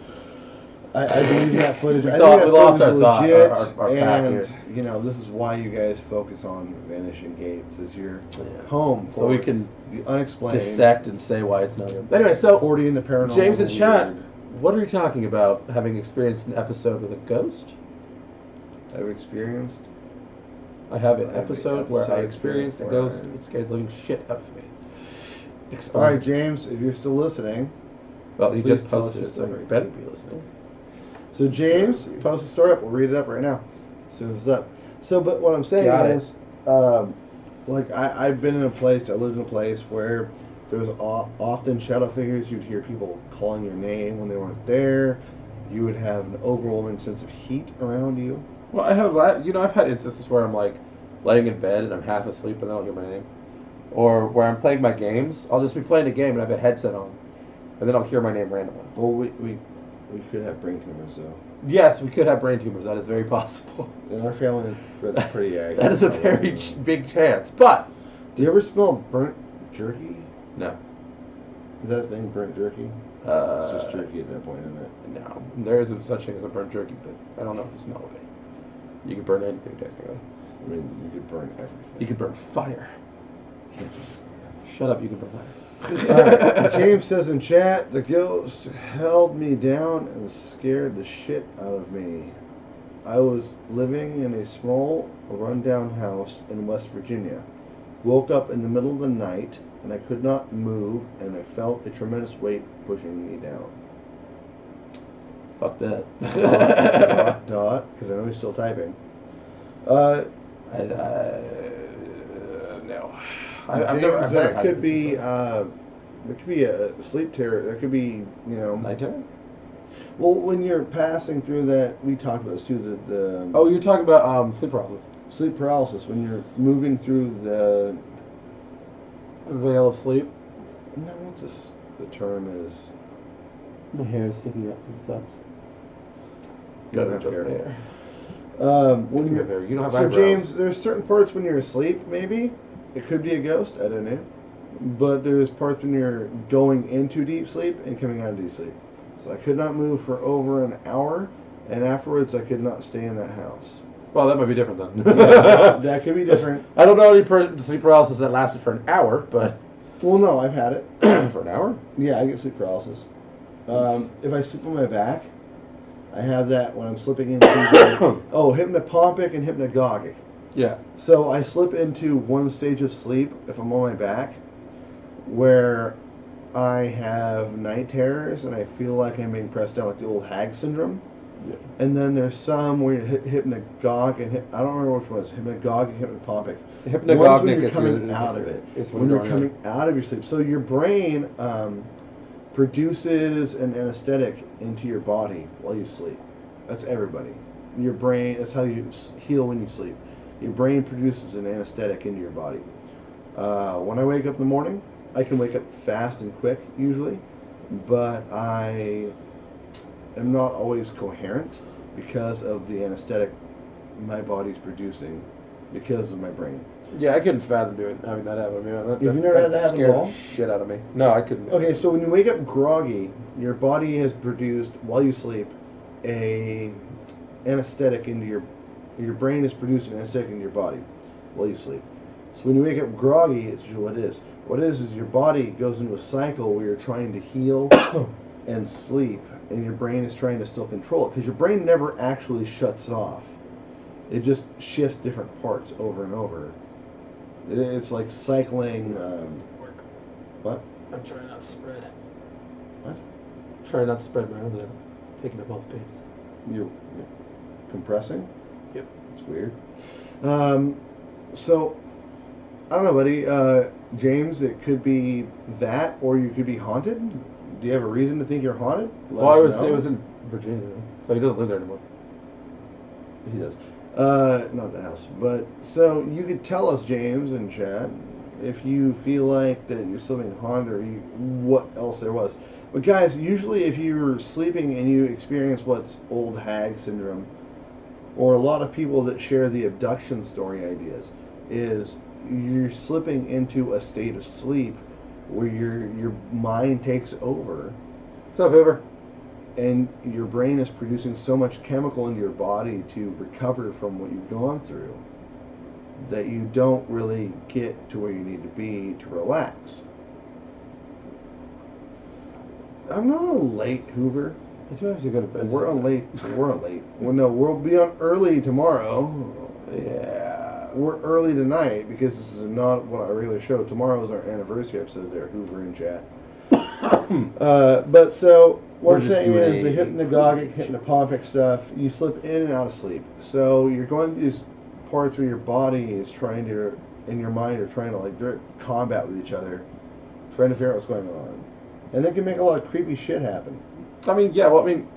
I believe that footage. We lost our legit, our and you know, this is why you guys focus on Vanishing Gates as your home, so we can the unexplained, dissect and say why it's not real. Anyway, so 40 in the paranormal. James in chat, what are you talking about? Having experienced an episode with a ghost? I've experienced. I have an episode where I experienced a ghost. It scared the living shit out of me. All right, James, if you're still listening. Well, you just posted it, so you better be listening. So James, post the story up. We'll read it up right now, as soon as it's up. So, but what I'm saying is, like I've been in a place, I lived in a place where there was often shadow figures. You'd hear people calling your name when they weren't there. You would have an overwhelming sense of heat around you. Well, I've had instances where I'm like laying in bed and I'm half asleep and I don't hear my name, or where I'm playing my games. I'll just be playing a game and I have a headset on, and then I'll hear my name randomly. Well, we could have brain tumors, though. Yes, we could have brain tumors. That is very possible. In our family, that's pretty accurate. That is a very big chance. But do you ever smell burnt jerky? No. Is that a thing, burnt jerky? It's just jerky at that point, isn't it? No, there isn't such thing as a burnt jerky, but I don't know the smell of it. You can burn anything, technically. I mean, you could burn everything. You could burn fire. You can't just... Shut up, you can burn fire. Alright, James says in chat, the ghost held me down and scared the shit out of me. I was living in a small, rundown house in West Virginia. Woke up in the middle of the night and I could not move, and I felt a tremendous weight pushing me down. Fuck that. Dot, because I know he's still typing. No. James, that could be a sleep terror. That could be, night terror. Well, when you're passing through that, we talked about this too. Oh, you're talking about sleep paralysis. Sleep paralysis when you're moving through the veil of sleep. No, what's this? The term is. My hair is sticking up because it sucks. You don't have hair. When you don't have so eyebrows. James, there's certain parts when you're asleep. Maybe it could be a ghost. I don't know. But there's parts when you're going into deep sleep and coming out of deep sleep. So I could not move for over an hour, and afterwards I could not stay in that house. Well, that might be different then. That could be different. I don't know any sleep paralysis that lasted for an hour, but Well, no, I've had it. for an hour. Yeah, I get sleep paralysis. If I sleep on my back, I have that when I'm slipping into hypnopompic and hypnagogic. Yeah. So I slip into one stage of sleep if I'm on my back, where I have night terrors and I feel like I'm being pressed down, like the old hag syndrome. Yeah. And then there's some where you're hypnagogic and I don't remember which one was hypnagogic, hypnopompic. Hypnagogic One's when you're is coming out of it. It's When you're coming out of your sleep. So your brain produces an anesthetic into your body while you sleep. That's everybody. Your brain, that's how you heal when you sleep. Your brain produces an anesthetic into your body. When I wake up in the morning, I can wake up fast and quick usually, but I am not always coherent because of the anesthetic my body's producing because of my brain. Yeah, I couldn't fathom having that happen. Have you never had that happen at all? Shit out of me. No, I couldn't. Okay, so when you wake up groggy, your body has produced, while you sleep, a anesthetic into your brain is producing an anesthetic into your body while you sleep. So when you wake up groggy, it's usually what it is. What it is your body goes into a cycle where you're trying to heal and sleep, and your brain is trying to still control it, because your brain never actually shuts off. It just shifts different parts over and over. It's like cycling. What? I'm trying not to spread. What? I'm trying not to spread my arm. Taking up all space. You're compressing? Yep. It's weird. So, I don't know, buddy. James, it could be that, or you could be haunted. Do you have a reason to think you're haunted? Well, it was in Virginia, so he doesn't live there anymore. He does. Not the house. But, so, you could tell us, James, in chat, if you feel like that you're still being haunted, or what else there was. But guys, usually if you're sleeping and you experience what's old hag syndrome, or a lot of people that share the abduction story ideas, is you're slipping into a state of sleep where your mind takes over. What's up, Hoover? And your brain is producing so much chemical into your body to recover from what you've gone through that you don't really get to where you need to be to relax. I'm not on late, Hoover. I do have to go to bed. We're on late. We're on late. Well, no, we'll be on early tomorrow. Yeah. We're early tonight because this is not what our regular show. Tomorrow is our anniversary episode there, Hoover in chat. But so, what I'm saying is the hypnagogic, hypnopompic stuff, you slip in and out of sleep. So you're going to these parts where your body is trying to, and your mind are trying to like combat with each other, trying to figure out what's going on. And that can make a lot of creepy shit happen. I mean, yeah, well, I mean...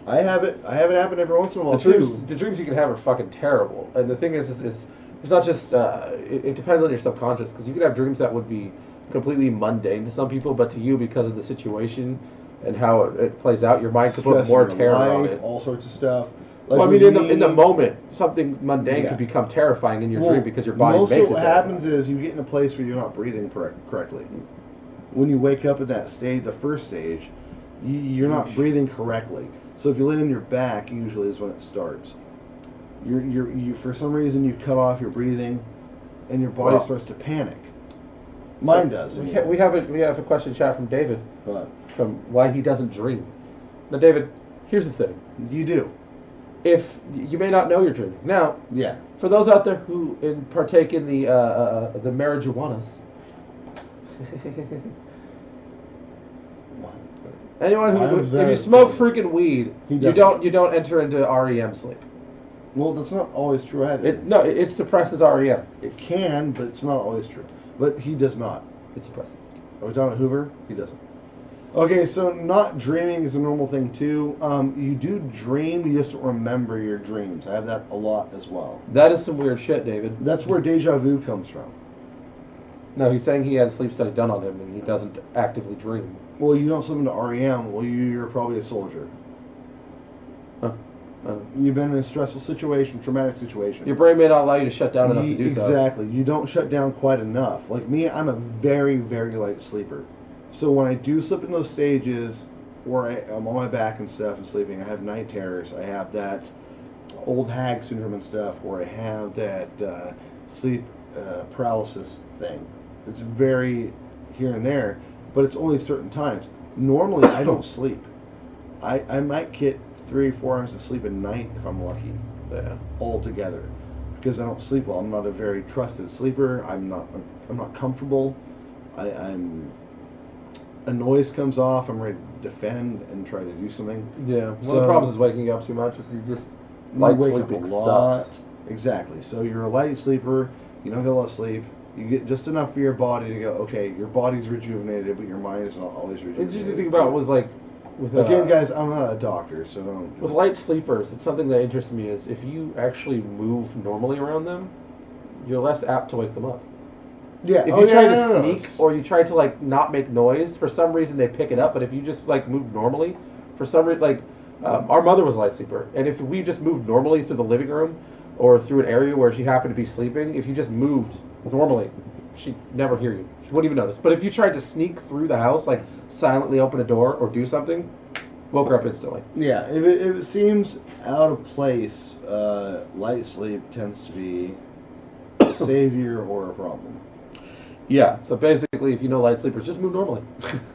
I have it happen every once in a while, too. The dreams you can have are fucking terrible. And the thing is it's not just... it depends on your subconscious, because you could have dreams that would be completely mundane to some people, but to you, because of the situation and how it plays out, your mind could put more terror on it. All sorts of stuff. Like well, I mean, in the moment, something mundane could become terrifying in your dream because your body makes it. Most of what happens is you get in a place where you're not breathing correctly. When you wake up at that stage, the first stage, you're not breathing correctly. So if you lay on your back, usually is when it starts. You for some reason you cut off your breathing, and your body starts to panic. Mine does. We have a question chat from David. What? From why he doesn't dream. Now, David, here's the thing. You do. If you may not know you're dreaming. Now, yeah. For those out there who partake in the marijuanas. Anyone who, if you smoke freaking weed, you don't enter into REM sleep. Well, that's not always true either. It suppresses REM. It can, but it's not always true. But he does not. It suppresses it. Are we talking about Hoover? He doesn't. Okay, so not dreaming is a normal thing too. You do dream, you just don't remember your dreams. I have that a lot as well. That is some weird shit, David. That's where deja vu comes from. No, he's saying he had a sleep study done on him and he doesn't actively dream. Well, you don't slip into REM. Well, you're probably a soldier. Huh. You've been in a stressful situation, traumatic situation. Your brain may not allow you to shut down enough to do so. Exactly. You don't shut down quite enough. Like me, I'm a very, very light sleeper. So when I do slip in those stages where I'm on my back and stuff and sleeping, I have night terrors. I have that old hag syndrome and stuff, or I have that sleep paralysis thing. It's very here and there, but it's only certain times. Normally, I don't sleep. I might get 3 or 4 hours of sleep a night if I'm lucky. Yeah. Altogether, because I don't sleep well. I'm not a very trusted sleeper. I'm not comfortable. I'm a noise comes off, I'm ready to defend and try to do something. Yeah. One of the problems is waking up too much. Is you just light sleeping sucks. Exactly. So you're a light sleeper. You don't get a lot of sleep. You get just enough for your body to go. Okay, your body's rejuvenated, but your mind is not always rejuvenated. And just think about with again, guys, I'm not a doctor, so don't. With light sleepers, it's something that interests me is if you actually move normally around them, you're less apt to wake them up. Yeah. If you try to sneak or you try to like not make noise, for some reason they pick it up. But if you just like move normally, for some reason, like our mother was a light sleeper, and if we just moved normally through the living room or through an area where she happened to be sleeping, if you just moved normally, she'd never hear you. She wouldn't even notice. But if you tried to sneak through the house, like silently open a door or do something, woke her up instantly. Yeah, if it seems out of place, light sleep tends to be a savior or a problem. Yeah, so basically, if you know light sleepers, just move normally.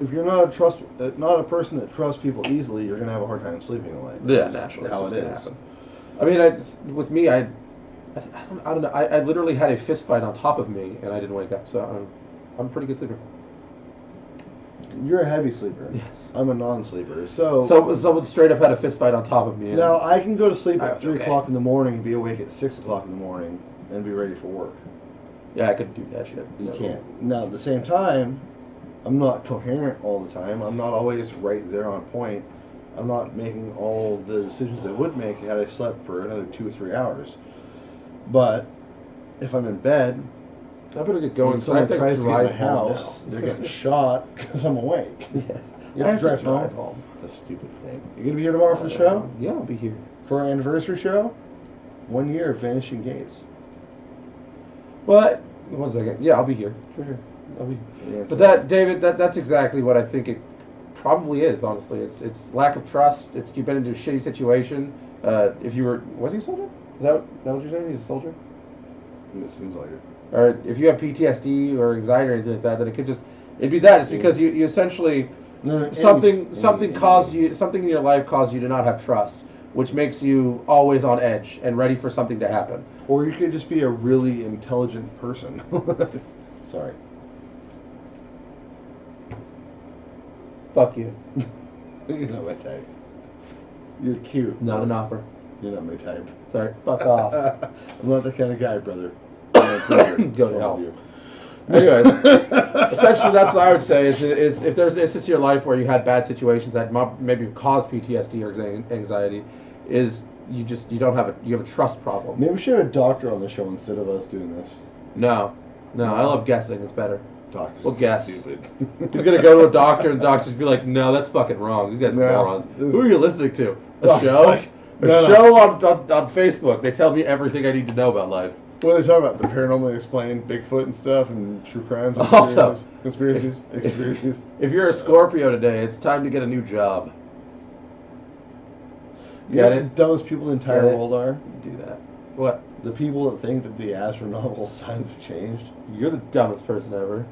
If you're not a person that trusts people easily, you're gonna have a hard time sleeping at night. Yeah, naturally. How it is. Happen. I mean, with me, I don't know. I literally had a fist fight on top of me, and I didn't wake up. So I'm a pretty good sleeper. You're a heavy sleeper. Yes. I'm a non-sleeper. So someone straight up had a fist fight on top of me. Now I can go to sleep at 3 o'clock in the morning and be awake at 6 o'clock in the morning and be ready for work. Yeah, I could do that shit. You can't. Now at the same time, I'm not coherent all the time. I'm not always right there on point. I'm not making all the decisions I would make had I slept for another 2 or 3 hours. But if I'm in bed, I better get going. Someone tries to get in my house, they're getting shot because I'm awake. Yes. You have to drive home. It's a stupid thing. You gonna be here tomorrow for the show? Yeah, I'll be here. For our anniversary show? 1 year of Vanishing Gates. Well, 1 second. Yeah, I'll be here. For sure. I'll be here. But David, that's exactly what I think it probably is, honestly. It's lack of trust. It's you've been into a shitty situation. If you were... Was he a soldier? Is that what you're saying? He's a soldier? It seems like it. Or if you have PTSD or anxiety or anything like that, then it'd be that. It's because you essentially something in your life caused you to not have trust, which makes you always on edge and ready for something to happen. Or you could just be a really intelligent person. Sorry. Fuck you. You're not my type. You're cute. Not an offer. You're not my type. Sorry. Fuck off. I'm not that kind of guy, brother. Go to hell. Anyways, essentially that's what I would say is if there's an instance in your life where you had bad situations that maybe cause PTSD or anxiety, is you have a trust problem. Maybe we should have a doctor on the show instead of us doing this. No, I love guessing. It's better. Doctors we'll guess. Stupid. He's gonna go to a doctor and the doctor's be like, no, that's fucking wrong. These guys are morons. Who are you listening to? A show? Like, show on Facebook. They tell me everything I need to know about life. What are they talking about? The paranormally explained Bigfoot and stuff and true crimes and conspiracies. If you're a Scorpio today, it's time to get a new job. Get it? The dumbest people in the entire world are? Do that. What? The people that think that the astronomical signs have changed. You're the dumbest person ever.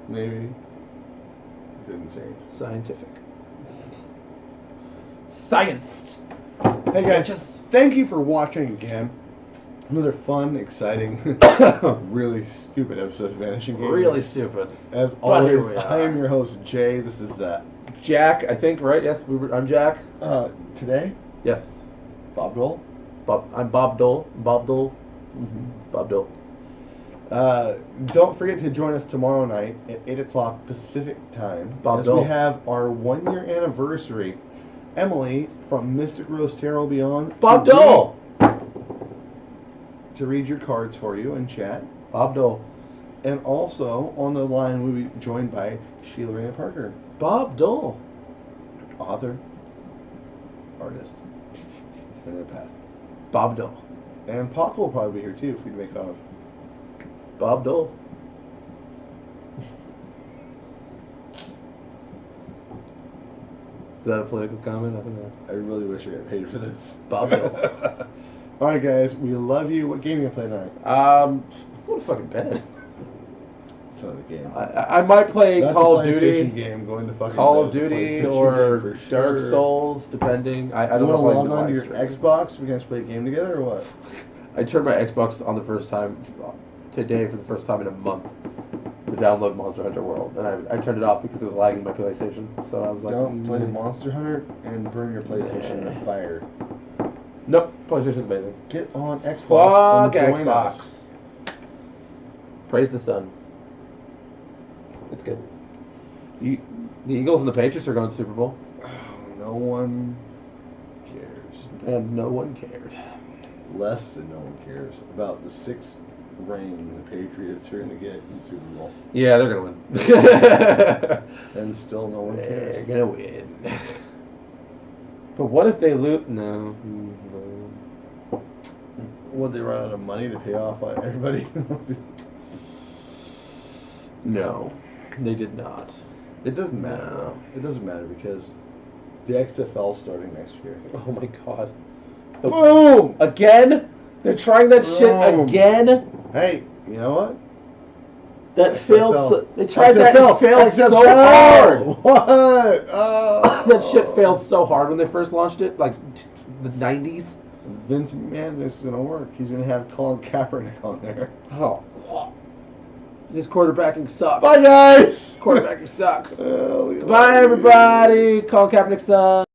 Maybe. It didn't change. Scientific. Science! Hey guys, thank you for watching again. Another fun, exciting, really stupid episode of Vanishing Gates. Really stupid. As always, I am your host, Jay. This is Jack, I think, right? Yes, I'm Jack. Today? Yes. Bob Dole? I'm Bob Dole. Bob Dole. Mm-hmm. Bob Dole. Don't forget to join us tomorrow night at 8 o'clock Pacific time. Bob as Dole. we have our 1 year anniversary. Emily from Mystic Rose Tarot Beyond. Bob Dole! To read your cards for you and chat. Bob Dole. And also, on the line, we'll be joined by Sheila Rena Parker. Bob Dole. Author, artist, and empath. Bob Dole. And Paco will probably be here too if we make fun of. Bob Dole. Is that a political comment? I don't know. I really wish I got paid for this. Bob Dole. All right, guys, we love you. What game are you gonna play tonight? I'm going to fucking bed. It's not a game. I might play That's Call a of PlayStation Duty. game. Going to fucking Call bed. of It's a Duty PlayStation or game for Dark sure. Souls, depending. I You don't know want if to log on to your live stream. Xbox? We can just play a game together, or what? I turned my Xbox on the first time today for the first time in a month to download Monster Hunter World, and I turned it off because it was lagging my PlayStation. So I was like, Don't play Monster Hunter and burn your PlayStation in the fire. Nope, PlayStation's amazing. Get on Xbox Fuck and join Xbox. us. Praise the sun. It's good. The Eagles and the Patriots are going to the Super Bowl, No one cares. and no one cared. Less than no one cares about the 6th ring the Patriots are going to get in the Super Bowl. Yeah, they're going to win. And still no one They're cares. going to win. But what if they lose? No. Would they run out of money to pay off everybody? No, they did not. It doesn't matter. No. Though. It doesn't matter because the XFL starting next year. Oh my god. Boom! Again? They're trying that shit Boom. again? Hey, you know what? That XFL. failed. They tried that XFL. and failed so XFL. hard. What? Oh. That shit failed so hard when they first launched it, like the 90s. Vince McMahon, this is gonna work. He's gonna have Colin Kaepernick on there. Oh. His quarterbacking sucks. Bye, guys. Quarterbacking sucks. Oh, we Bye, love you. everybody. Colin Kaepernick sucks.